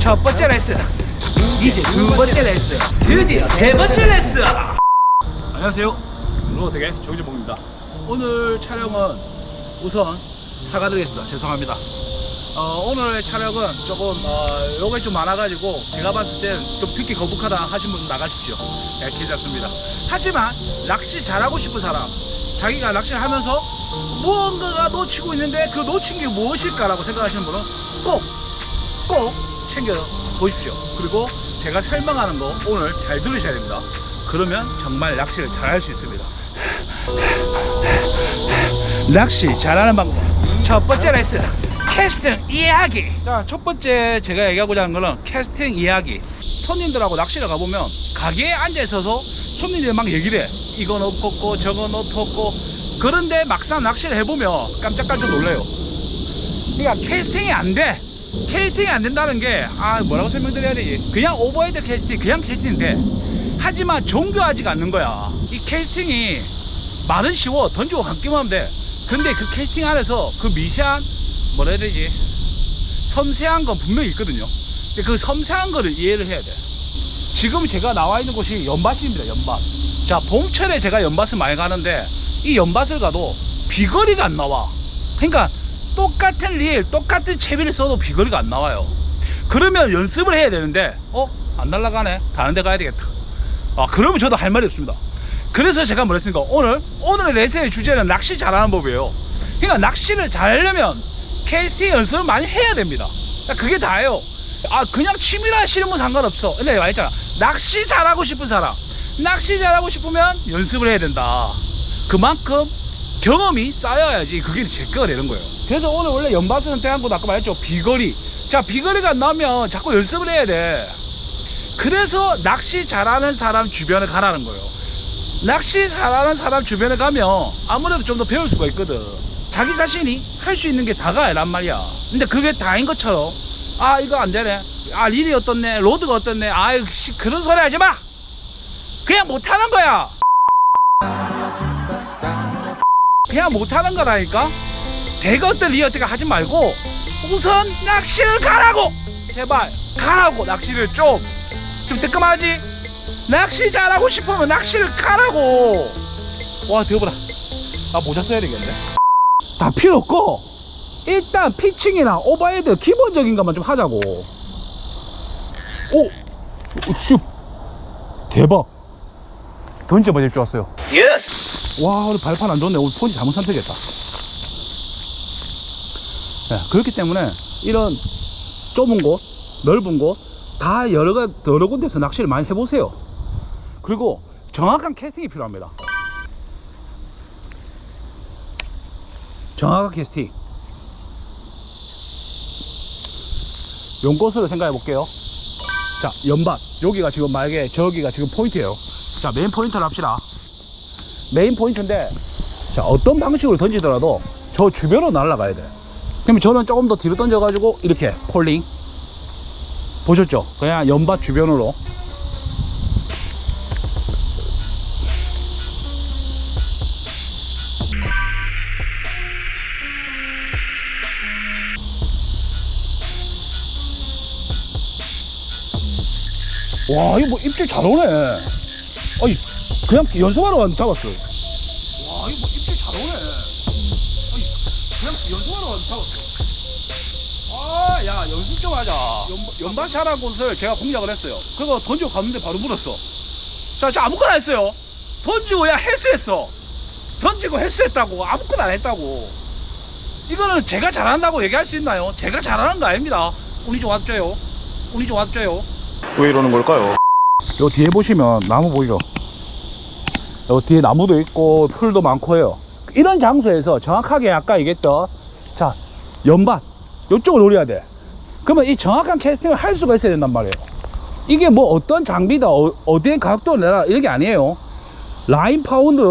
첫 번째 레슨, 이제 두 번째 레슨, 드디어 세 번째 레슨. 안녕하세요, 로어텍의 정진봉입니다. 오늘 촬영은 우선 사과드리겠습니다. 죄송합니다. 오늘 촬영은 조금 요게 좀 많아가지고 제가 봤을 땐 좀 듣기 거북하다 하신 분 나가십시오. 네, 괜찮습니다. 하지만 낚시 잘하고 싶은 사람, 자기가 낚시를 하면서 무언가가 놓치고 있는데 그 놓친 게 무엇일까라고 생각하시는 분은 꼭 챙겨 보십시오. 그리고 제가 설명하는 거 오늘 잘 들으셔야 됩니다. 그러면 정말 낚시를 잘할 수 있습니다. 낚시 잘하는 방법, 첫 번째 레슨, 캐스팅 이야기. 자, 첫 번째 제가 얘기하고자 하는 거는 캐스팅 이야기. 손님들하고 낚시를 가보면 가게에 앉아있어서 손님들이 막 얘기를 해. 이건 없었고 저건 없었고. 그런데 막상 낚시를 해보면 깜짝깜짝 놀래요. 그러니까 캐스팅이 안 돼. 캐스팅이 안 된다는 게 뭐라고 설명드려야 되지? 그냥 오버헤드 캐스팅, 그냥 캐스팅인데 하지만 정교하지가 않는 거야. 이 캐스팅이 말은 쉬워. 던지고 감기만 하면 돼. 근데 그 캐스팅 안에서 그 미세한 뭐라 해야 되지? 섬세한 건 분명히 있거든요. 근데 그 섬세한 거를 이해를 해야 돼. 지금 제가 나와 있는 곳이 연밭입니다. 연밭. 자, 봄철에 제가 연밭을 많이 가는데 이 연밭을 가도 비거리가 안 나와. 그러니까 똑같은 릴, 똑같은 채비를 써도 비거리가 안 나와요. 그러면 연습을 해야 되는데 안 날아가네. 다른 데 가야 되겠다. 그러면 저도 할 말이 없습니다. 그래서 제가 뭐랬습니까? 오늘의 레슨의 주제는 낚시 잘하는 법이에요. 그러니까 낚시를 잘하려면 캐스팅 연습을 많이 해야 됩니다. 그게 다예요. 그냥 취미로 하시는 분 상관없어. 근데 말했잖아, 낚시 잘하고 싶은 사람, 낚시 잘하고 싶으면 연습을 해야 된다. 그만큼 경험이 쌓여야지 그게 제거가 되는 거예요. 그래서 오늘 원래 연밭을 선택한 것도 아까 말했죠, 비거리. 자, 비거리가 안 나오면 자꾸 연습을 해야 돼. 그래서 낚시 잘하는 사람 주변에 가라는 거예요. 낚시 잘하는 사람 주변에 가면 아무래도 좀 더 배울 수가 있거든. 자기 자신이 할 수 있는 게 다가 아니란 말이야. 근데 그게 다인 것처럼 이거 안 되네, 릴이 어떻네, 로드가 어떻네, 그런 소리 하지 마. 그냥 못하는 거야. 그냥 못하는 거라니까. 내가 어떤 리 어떻게 하지 말고 우선 낚시를 가라고. 제발 가라고. 낚시를 좀 뜨끔하지. 낚시 잘하고 싶으면 낚시를 가라고. 와, 더워라. 모자 써야 되겠네. 다 필요 없고 일단 피칭이나 오버헤드 기본적인 것만 좀 하자고. 슉, 대박. 던져버릴 줄 알았어요. 예스. 와, 오늘 발판 안 좋네. 오늘 폰지 잘못 선택했다. 네, 그렇기 때문에 이런 좁은 곳, 넓은 곳 다 여러 군데서 낚시를 많이 해보세요. 그리고 정확한 캐스팅이 필요합니다. 정확한 캐스팅. 용꽃으로 생각해 볼게요. 자, 연밭. 여기가 지금 만약에 저기가 지금 포인트예요. 자, 메인 포인트를 합시다. 메인 포인트인데, 자, 어떤 방식으로 던지더라도 저 주변으로 날아가야 돼. 그러면 저는 조금 더 뒤로 던져가지고 이렇게 폴링. 보셨죠? 그냥 연밭 주변으로. 와, 이거 뭐 입질 잘 오네. 그냥 연습하러 왔는데 잡았어. 와, 이거 뭐 입질 잘 오네. 그냥 연습하러 왔는데 잡았어. 야, 연습 좀 하자. 연밭이라는 곳을 제가 공략을 했어요. 그거 던지고 갔는데 바로 물었어. 자, 아무것도 안 했어요. 던지고 해수했어. 던지고 해수했다고. 아무것도 안 했다고. 이거는 제가 잘한다고 얘기할 수 있나요? 제가 잘하는 거 아닙니다. 운이 좀 왔죠요. 운이 좀 왔죠요. 왜 이러는 걸까요? 요 뒤에 보시면 나무 보이죠? 요 뒤에 나무도 있고 풀도 많고 해요. 이런 장소에서 정확하게 아까 얘기했던 자, 연밭 요쪽을 노려야 돼. 그러면 이 정확한 캐스팅을 할 수가 있어야 된단 말이에요. 이게 뭐 어떤 장비다, 어디에 각도를 내라 이런 게 아니에요. 라인 파운드,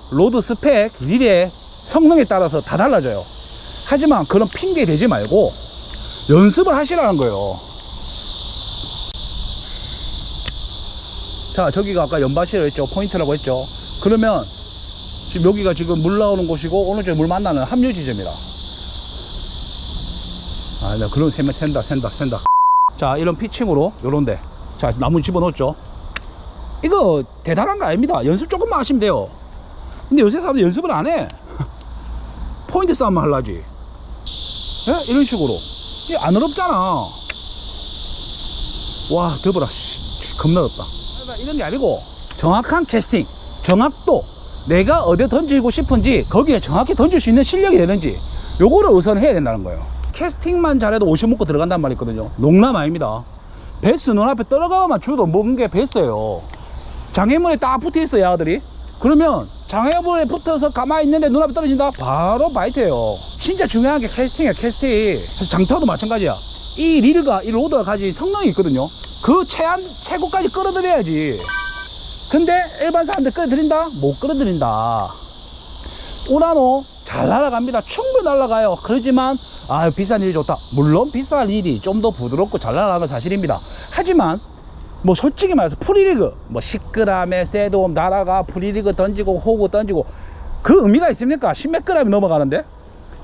로드 스펙, 릴의 성능에 따라서 다 달라져요. 하지만 그런 핑계 대지 말고 연습을 하시라는 거예요. 자, 저기가 아까 연밭이라고 했죠. 포인트라고 했죠. 그러면 지금 여기가 지금 물 나오는 곳이고 오른쪽에 물 만나는 합류 지점이다. 나 그런 세면 샌다. 자, 이런 피칭으로 요런데 자, 나무 집어넣었죠. 이거 대단한 거 아닙니다. 연습 조금만 하시면 돼요. 근데 요새 사람들 연습을 안 해. 포인트 싸움만 하려지. 예? 이런 식으로. 이게 안 어렵잖아. 와, 더불어. 겁나 어렵다. 이런 게 아니고 정확한 캐스팅, 정확도, 내가 어디에 던지고 싶은지 거기에 정확히 던질 수 있는 실력이 되는지 요거를 우선 해야 된다는 거예요. 캐스팅만 잘해도 50 먹고 들어간단 말이 있거든요. 농담 아닙니다. 베스 눈앞에 떨어가만 줘도 먹은 게 베스예요. 장애물에 딱 붙어 있어, 야들이. 그러면 장애물에 붙어서 가만히 있는데 눈앞에 떨어진다? 바로 바이트예요. 진짜 중요한 게 캐스팅이야, 캐스팅. 장타도 마찬가지야. 이 릴과 이 로드가 가진 성능이 있거든요. 그 최고까지 끌어들여야지. 근데 일반 사람들 끌어들인다? 못 끌어들인다. 우라노 잘 날아갑니다. 충분히 날아가요. 그러지만 비싼 일이 좋다. 물론 비싼 일이 좀 더 부드럽고 잘 날아가는 사실입니다. 하지만 뭐 솔직히 말해서 프리리그 뭐 10g에 셋홈 날아가 프리리그 던지고 호구 던지고 그 의미가 있습니까? 10몇 g이 넘어가는데.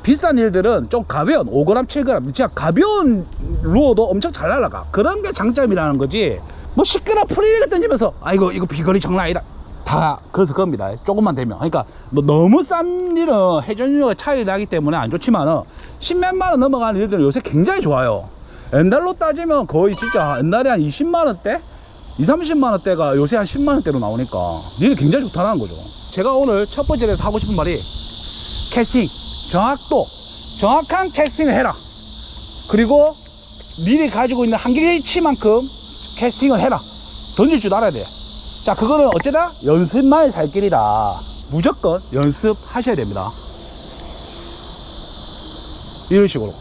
비싼 일들은 좀 가벼운 5g 7g 진짜 가벼운 루어도 엄청 잘 날아가. 그런 게 장점이라는 거지. 뭐 10g 프리리그 던지면서 이거 비거리 장난 아니다. 다 그래서 그겁니다. 조금만 되면. 그러니까 뭐 너무 싼 일은 회전율과 차이 나기 때문에 안 좋지만은 10몇만 원 넘어가는 일들은 요새 굉장히 좋아요. 옛날로 따지면 거의 진짜 옛날에 한 20만 원대? 20, 30만 원대가 요새 한 10만 원대로 나오니까 일이 굉장히 좋다는 거죠. 제가 오늘 첫 번째로 하고 싶은 말이 캐스팅, 정확도, 정확한 캐스팅을 해라. 그리고 미리 가지고 있는 한계치만큼 캐스팅을 해라. 던질 줄 알아야 돼. 자, 그거는 어쩌다 연습만이 살 길이다. 무조건 연습하셔야 됩니다. 이런 식으로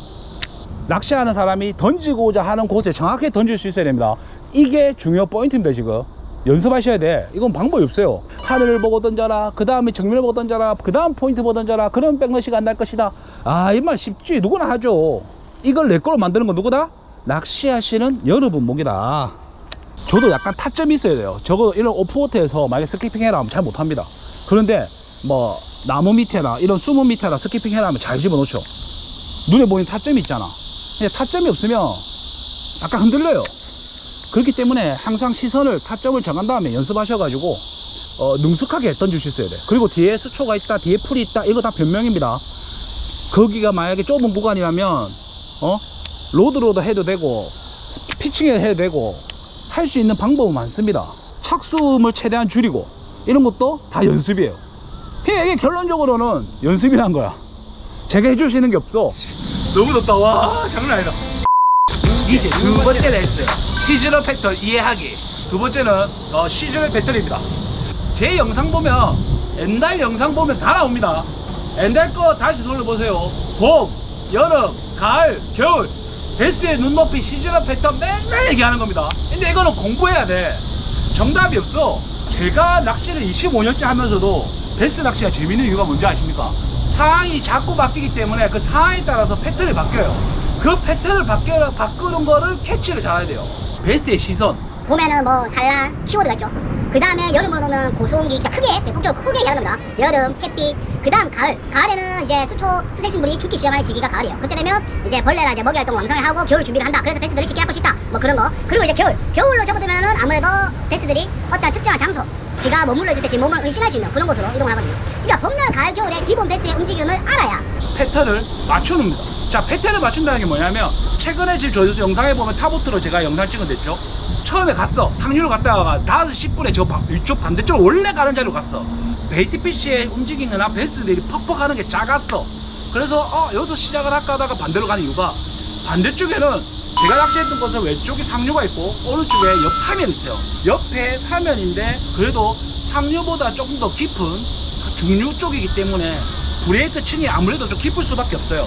낚시하는 사람이 던지고자 하는 곳에 정확하게 던질 수 있어야 됩니다. 이게 중요 포인트입니다. 지금 연습하셔야 돼. 이건 방법이 없어요. 하늘을 보고 던져라, 그 다음에 정면을 보고 던져라, 그 다음 포인트 보고 던져라. 그러면 백러시가 안 날 것이다. 이 말 쉽지. 누구나 하죠. 이걸 내 거로 만드는 건 누구다? 낚시하시는 여러분 목이다. 저도 약간 타점이 있어야 돼요. 저거 이런 오프워터에서 만약에 스키핑 해라 하면 잘 못합니다. 그런데 뭐 나무 밑에나 이런 수문 밑에나 스키핑 해라 하면 잘 집어넣죠. 눈에 보이는 타점이 있잖아. 근데 타점이 없으면 약간 흔들려요. 그렇기 때문에 항상 시선을 타점을 정한 다음에 연습하셔가지고 능숙하게 던질 수 있어야 돼. 그리고 뒤에 수초가 있다, 뒤에 풀이 있다, 이거 다 변명입니다. 거기가 만약에 좁은 구간이라면 로드로도 해도 되고 피칭에 해도 되고 할 수 있는 방법은 많습니다. 착수음을 최대한 줄이고 이런 것도 다 연습이에요. 이게 결론적으로는 연습이란 거야. 제가 해줄 수 있는 게 없어. 너무 좋다. 와, 장난 아니다. 이제 두 번째 레슨, 시즈널 패턴 이해하기. 두 번째는 시즈널 패턴입니다. 제 영상 보면, 옛날 영상 보면 다 나옵니다. 옛날 거 다시 돌려보세요. 봄, 여름, 가을, 겨울, 베스의 눈높이 시즈널 패턴 맨날 얘기하는 겁니다. 근데 이거는 공부해야 돼. 정답이 없어. 제가 낚시를 25년째 하면서도 베스 낚시가 재밌는 이유가 뭔지 아십니까? 상황이 자꾸 바뀌기 때문에 그 상황에 따라서 패턴이 바뀌어요. 그 패턴을 바꾸는 거를 캐치를 잘해야 돼요. 베스의 시선. 봄에는 뭐 산란, 키워드가 있죠. 그 다음에 여름으로 놓으면 고소온기, 진짜 크게, 대폭적으로 크게 얘기하는 겁니다. 여름, 햇빛, 그 다음 가을. 가을에는 이제 수색식물이 죽기 시작하는 시기가 가을이에요. 그때 되면 이제 벌레나 이제 먹이 활동 왕성하고 겨울 준비를 한다. 그래서 베스들이 쉽게 잡을 수 있다. 뭐 그런 거. 그리고 이제 겨울로 접어들면은 아무래도 베스들이 어떤 특정한 장소, 지가 머물러 있을 때 지금 몸을 은신할 수 있는 그런 곳으로 이동을 하거든요. 그러니까 봄날, 가을, 겨울에 기본 베스의 움직임을 알아야 패턴을 맞춰놓습니다. 자, 패턴을 맞춘다는 게 뭐냐면 최근에 지금 저 영상에 보면 타보트로 제가 영상 찍어냈죠. 처음에 갔어. 상류로 갔다가 5시 10분에 저 이쪽 반대쪽 원래 가는 자리로 갔어. 베이트피쉬의 움직임이나 베스들이 퍽퍽 하는 게 작았어. 그래서 여기서 시작을 할까 하다가 반대로 가는 이유가 반대쪽에는 제가 낚시했던 곳은 왼쪽에 상류가 있고 오른쪽에 옆 사면이 있어요. 옆에 사면인데 그래도 상류보다 조금 더 깊은 중류 쪽이기 때문에 브레이크 층이 아무래도 좀 깊을 수밖에 없어요.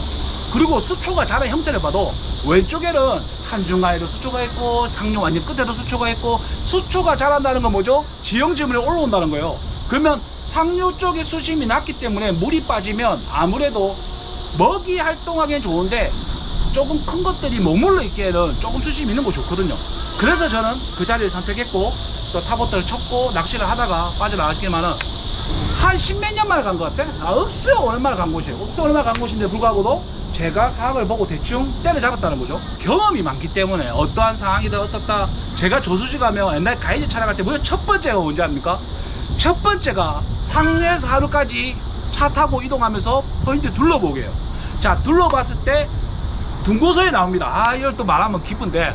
그리고 수초가 자란 형태를 봐도 왼쪽에는 한중간에도 수초가 있고 상류 완전 끝에도 수초가 있고 수초가 자란다는 건 뭐죠? 지형지물에 올라온다는 거예요. 그러면 상류 쪽에 수심이 낮기 때문에 물이 빠지면 아무래도 먹이 활동하기엔 좋은데 조금 큰 것들이 머물러 있기에는 조금 수심이 있는 거 좋거든요. 그래서 저는 그 자리를 선택했고 또 타보트를 쳤고 낚시를 하다가 빠져나갔지만은 한 10몇 년 만에 간 것 같아. 억수 오랜만에 간 곳이에요. 억수 오랜만에 간 곳인데 불구하고도 제가 상황을 보고 대충 때려잡았다는 거죠. 경험이 많기 때문에 어떠한 상황이든 어떻다. 제가 조수지 가면 옛날 가이드 촬영할 때 무슨 첫 번째가 뭔지 압니까? 첫 번째가 상류에서 하루까지 차 타고 이동하면서 포인트 둘러보게요. 자, 둘러봤을 때 둥고선이 나옵니다. 아, 이걸 또 말하면 기쁜데,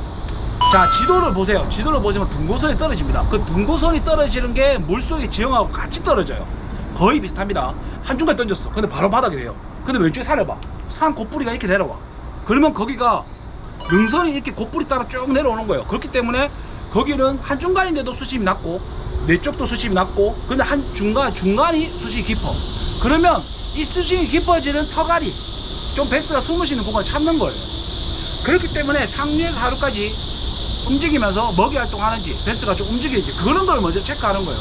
자, 지도를 보세요. 지도를 보시면 둥고선이 떨어집니다. 그 둥고선이 떨어지는 게 물속의 지형하고 같이 떨어져요. 거의 비슷합니다. 한중간 던졌어. 근데 바로 바닥이 돼요. 근데 왼쪽에 산을 봐. 산 곧부리가 이렇게 내려와. 그러면 거기가 능선이 이렇게 곧부리 따라 쭉 내려오는 거예요. 그렇기 때문에 거기는 한중간인데도 수심이 낮고 내 쪽도 수심이 낮고, 근데 중간이 수심이 깊어. 그러면 이 수심이 깊어지는 터갈이 좀 베스가 숨을 쉬는 공간을 찾는 거예요. 그렇기 때문에 상류에서 하루까지 움직이면서 먹이 활동하는지 베스가 좀 움직이는지 그런 걸 먼저 체크하는 거예요.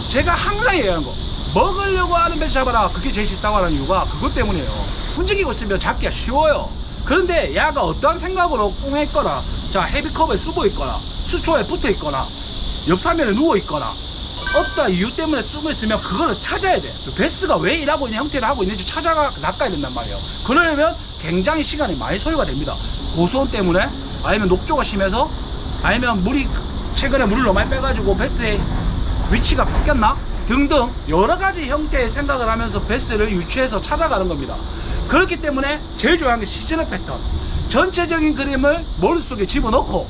제가 항상 얘기하는 거, 먹으려고 하는 베스 잡아라. 그게 제일 쉽다고 하는 이유가 그것 때문이에요. 움직이고 있으면 잡기가 쉬워요. 그런데 야가 어떠한 생각으로 꽁해 있거나, 자, 헤비컵에 숨어 있거나 수초에 붙어 있거나 옆 사면에 누워 있거나 어떤 이유 때문에 숨어 있으면 그거를 찾아야 돼. 베스가 왜 일하고 있는 형태를 하고 있는지 찾아가 낚아야 된단 말이에요. 그러려면 굉장히 시간이 많이 소요가 됩니다. 고수온 때문에, 아니면 녹조가 심해서, 아니면 물이 최근에 물을 너무 많이 빼가지고 베스의 위치가 바뀌었나 등등 여러 가지 형태의 생각을 하면서 베스를 유추해서 찾아가는 겁니다. 그렇기 때문에 제일 중요한 게 시즌의 패턴, 전체적인 그림을 머릿속에 집어넣고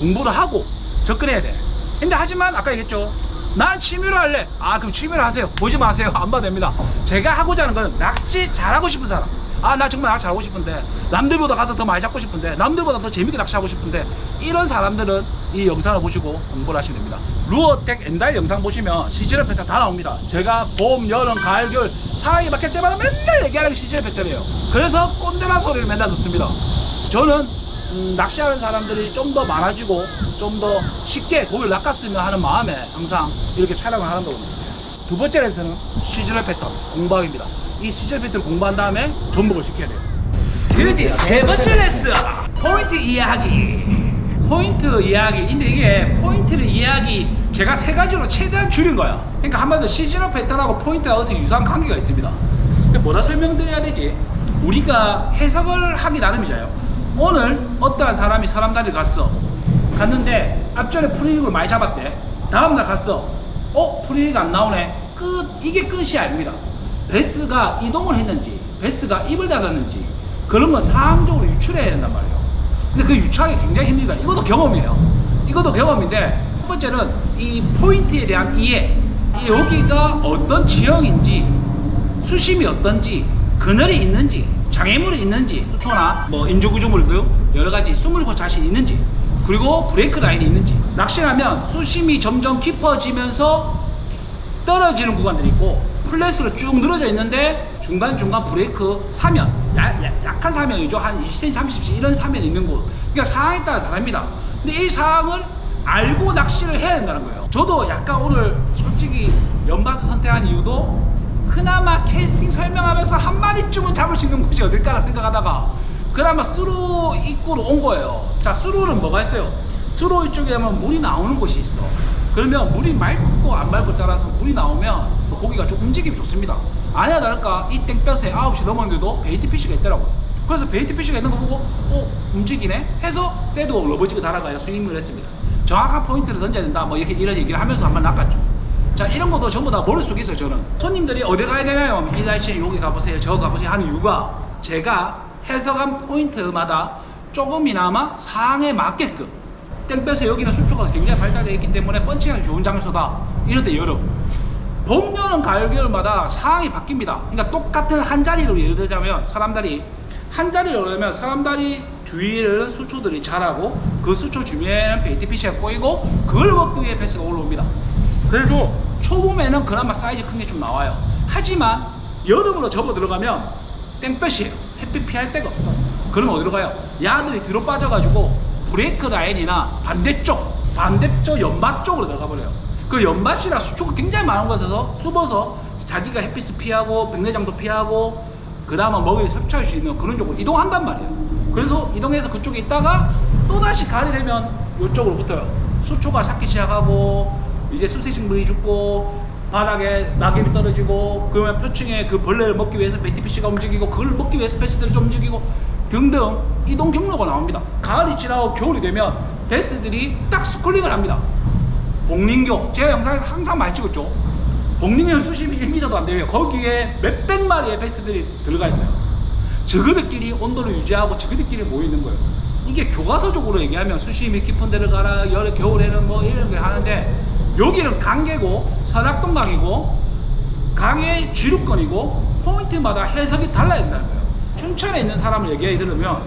공부를 하고 접근해야 돼. 근데 하지만 아까 얘기했죠, 난 취미로 할래. 아, 그럼 취미로 하세요. 보지 마세요. 안 봐도 됩니다. 제가 하고자 하는 건 낚시 잘하고 싶은 사람. 아, 나 정말 낚시 잘하고 싶은데, 남들보다 가서 더 많이 잡고 싶은데, 남들보다 더 재밌게 낚시하고 싶은데, 이런 사람들은 이 영상을 보시고 공부를 하시면 됩니다. 루어텍 엔달 영상 보시면 시즌의 패턴 다 나옵니다. 제가 봄, 여름, 가을, 겨울 상황이 바뀔 때마다 맨날 얘기하는 게 시즌의 패턴이에요. 그래서 꼰대란 소리를 맨날 듣습니다. 저는 낚시하는 사람들이 좀 더 많아지고 좀 더 쉽게 고기를 낚았으면 하는 마음에 항상 이렇게 촬영을 하는 거거든요. 두 번째 레슨은 시즌의 패턴 공부하기입니다. 이 시즌의 패턴을 공부한 다음에 접목을 시켜야 돼요. 드디어 세 번째 레슨, 포인트 이해하기. 포인트 이해하기인데, 이게 포인트를 이해하기 제가 세 가지로 최대한 줄인 거야. 그러니까 한마디로 시즌의 패턴하고 포인트가 어디서 유사한 관계가 있습니다. 뭐라 설명드려야 되지? 우리가 해석을 하기 나름이잖아요. 오늘 어떠한 사람이 서람다리를 갔는데 앞전에 프리릭을 많이 잡았대. 다음날 갔어. 프리릭 안 나오네. 이게 끝이 아닙니다. 베스가 이동을 했는지, 베스가 입을 닫았는지, 그런 건 상황적으로 유출해야 된단 말이에요. 근데 그 유출하기 굉장히 힘듭니다. 이것도 경험이에요. 이것도 경험인데, 첫 번째는 이 포인트에 대한 이해. 여기가 어떤 지형인지, 수심이 어떤지, 그늘이 있는지, 장애물이 있는지, 수초나 뭐 인조구조물 등 여러 가지 숨을 자신이 있는지, 그리고 브레이크 라인이 있는지. 낚시하면 수심이 점점 깊어지면서 떨어지는 구간들이 있고 플랫으로 쭉 늘어져 있는데 중간중간 브레이크 사면, 약한 사면이죠. 한 20cm, 30cm 이런 사면이 있는 곳. 그러니까 상황에 따라 다릅니다. 근데 이 상황을 알고 낚시를 해야 된다는 거예요. 저도 약간 오늘 솔직히 연바스 선택한 이유도 그나마 캐스팅 설명하면서 한 마리쯤은 잡을 수 있는 곳이 어딜까라 생각하다가 그나마 수로 입구로 온 거예요. 자, 수로는 뭐가 있어요? 수로 이쪽에 하면 물이 나오는 곳이 있어. 그러면 물이 맑고 안 맑고 따라서 물이 나오면 고기가 좀 움직임이 좋습니다. 아니야 다를까 이 땡볕에 9시 넘었는데도 베이트피쉬가 있더라고요. 그래서 베이트피쉬가 있는 거 보고 움직이네 해서 새도 러버지가 달아가야 스윙을 했습니다. 정확한 포인트를 던져야 된다 뭐 이런 얘기를 하면서 한번 낚았죠. 자, 이런 것도 전부 다 머릿속에 있어요. 저는 손님들이 어디 가야 되나요? 이 날씨에 여기 가보세요, 저거 가보세요 하는 이유가 제가 해석한 포인트마다 조금이나마 상황에 맞게끔, 땡볕에 여기는 수초가 굉장히 발달되어 있기 때문에 펀칭하기 좋은 장소다. 이런데 여름, 봄, 여름, 가을, 겨울마다 상황이 바뀝니다. 그러니까 똑같은 한 자리로 예를 들자면 사람다리, 한 자리로 오려면 사람다리 주위에는 수초들이 자라고 그 수초 주변에는 베이트피쉬가 꼬이고 그걸 먹기 위해 베스가 올라옵니다. 그래서 초봄에는 그나마 사이즈 큰 게 좀 나와요. 하지만 여름으로 접어 들어가면 땡볕이에요. 햇빛 피할 데가 없어. 그럼 어디로 가요? 야들이 뒤로 빠져가지고 브레이크 라인이나 반대쪽 연밭 쪽으로 들어가 버려요. 그 연밭이라 수초가 굉장히 많은 곳에서 숨어서 자기가 햇빛을 피하고 백내장도 피하고 그나마 먹이를 섭취할 수 있는 그런 쪽으로 이동한단 말이에요. 그래서 이동해서 그쪽에 있다가 또다시 가을이 되면 이쪽으로 붙어요. 수초가 삭기 시작하고 이제 수세식물이 죽고 바닥에 낙엽이 떨어지고 그러면 표층에 그 벌레를 먹기 위해서 베티피쉬가 움직이고 그걸 먹기 위해서 베스들이 좀 움직이고 등등 이동 경로가 나옵니다. 가을이 지나고 겨울이 되면 베스들이 딱 스쿨링을 합니다. 복링교 제가 영상에 항상 많이 찍었죠. 복링교는 수심이 1m도 안 돼요. 거기에 몇백 마리의 베스들이 들어가 있어요. 저그들끼리 온도를 유지하고 저그들끼리 모이는 거예요. 이게 교과서적으로 얘기하면 수심이 깊은 데를 가라, 겨울에는 뭐 이런 걸 하는데 여기는 강계고 서낙동강이고 강의 지류권이고 포인트마다 해석이 달라야 된다는 거예요. 춘천에 있는 사람을 얘기 들으면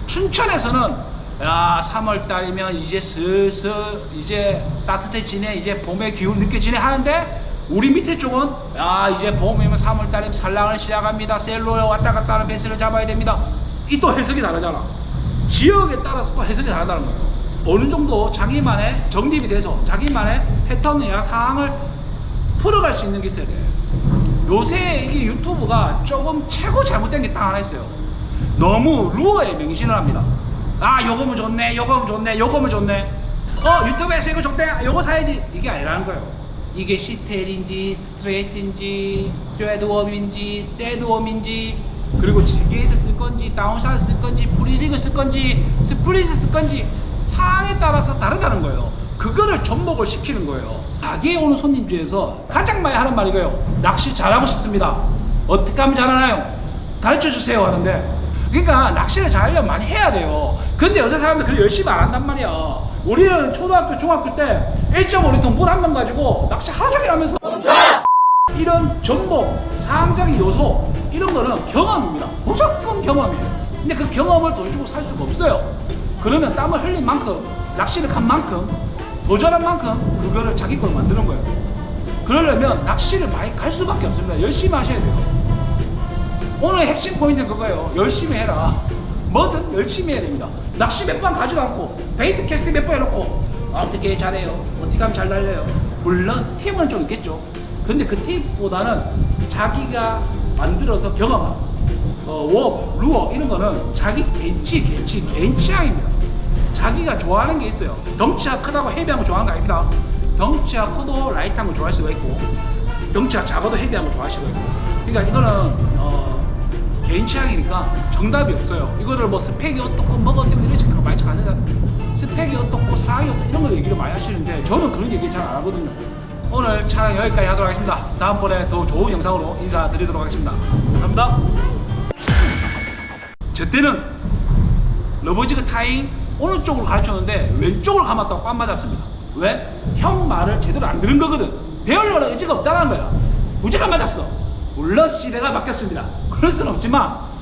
춘천에서는 야 3월달이면 이제 슬슬 이제 따뜻해지네, 이제 봄의 기운 느껴지네 하는데 우리 밑에 쪽은 야 이제 봄이면 3월달이면 산란을 시작합니다. 셀로에 왔다 갔다 하는 배스를 잡아야 됩니다. 이 또 해석이 다르잖아. 지역에 따라서 또 해석이 다르다는 거예요. 어느 정도 자기만의 정립이 돼서 자기만의 패턴이나 상황을 풀어갈 수 있는 게 있어야 돼요. 요새 이게 유튜브가 조금 최고 잘못된 게 딱 하나 있어요. 너무 루어에 맹신을 합니다. 아 요거면 좋네, 요거면 좋네, 요거면 좋네. 유튜브에서 이거 좋대, 요거 사야지. 이게 아니라는 거예요. 이게 시텔인지 스트레이트인지 쇠드웜인지 새드웜인지 그리고 지게이트 쓸 건지 다운샷 쓸 건지 프리리그 쓸 건지 스플릿 쓸 건지 상황에 따라서 다르다는 거예요. 그거를 접목을 시키는 거예요. 가게에 오는 손님 중에서 가장 많이 하는 말이 이거예요. 낚시 잘하고 싶습니다. 어떻게 하면 잘하나요? 가르쳐 주세요 하는데, 그러니까 낚시를 잘하려면 많이 해야 돼요. 근데 요새 사람들 그렇게 열심히 안 한단 말이야. 우리는 초등학교 중학교 때 1.5리터 물 한 번 가지고 낚시 하루 종일 하면서 이런 접목, 상황적인 요소 이런 거는 경험입니다. 무조건 경험이에요. 근데 그 경험을 돈 주고 살 수가 없어요. 그러면 땀을 흘린 만큼, 낚시를 간 만큼, 도전한 만큼 그거를 자기 걸 만드는 거예요. 그러려면 낚시를 많이 갈 수밖에 없습니다. 열심히 하셔야 돼요. 오늘 핵심 포인트는 그거예요. 열심히 해라. 뭐든 열심히 해야 됩니다. 낚시 몇 번 가지도 않고 베이트 캐스팅 몇 번 해놓고 어떻게 잘해요? 어떻게 하면 잘 달려요? 물론 팀은 좀 있겠죠. 근데 그 팀보다는 자기가 만들어서 경험한 웜, 루어 이런 거는 자기 개인 취향입니다. 자기가 좋아하는 게 있어요. 덩치가 크다고 헤비한 거 좋아하는 거 아닙니다. 덩치가 커도 라이트한 거 좋아할 수가 있고 덩치가 작아도 헤비한 거 좋아할 수가 있고, 그러니까 이거는 개인 취향이니까 정답이 없어요. 이거를 뭐 스펙이 어떻고 뭐가 어떻고 이런 식으로 많이 안 해요. 스펙이 어떻고 사항이 어떻고 이런 걸 얘기를 많이 하시는데 저는 그런 얘기 잘 안 하거든요. 오늘 촬영 여기까지 하도록 하겠습니다. 다음번에 더 좋은 영상으로 인사드리도록 하겠습니다. 감사합니다. 저 때는 러버지그 타잉 오른쪽으로 가르쳤는데 왼쪽으로 감았다고 뺨 맞았습니다. 왜? 형 말을 제대로 안 들은 거거든. 배우려는 의지가 없다는 거야. 무조건 맞았어. 물론 시대가 바뀌었습니다. 그럴 수는 없지만